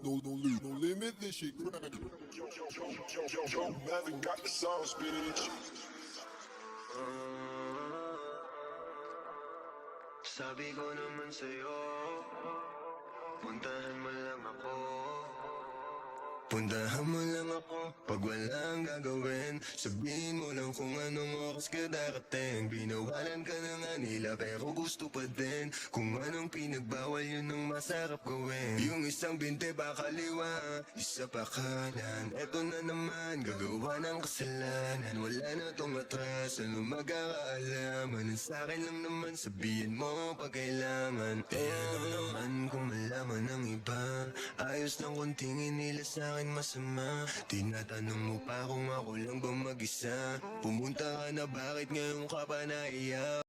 No limit, this shit crack. Yo, Mavin got the sauce, bitch. Sabi ko naman sa'yo, puntahan mo lang ako. Puntahan mo lang ako pag walang gagawin. Sabihin mo lang kung anong oras ka darating. Binawalan ka na nga nila pero gusto pa din. Kung anong pinagbawal yun ang masarap gawin. Yung isang binte pa kaliwa, isa pa kanan. Eto na naman, gagawa ng kasalanan. Wala na tong atras, ano magkakaalaman. Ang sa'kin lang naman, sabihin mo pag kailangan. Kaya naman kung malaman ng iba, ayos lang kung tingin nila sa'kin masama. Tinatanong mo pa kung ako lang ba mag-isa. Pumunta ka na, bakit ngayon ka pa naiyak?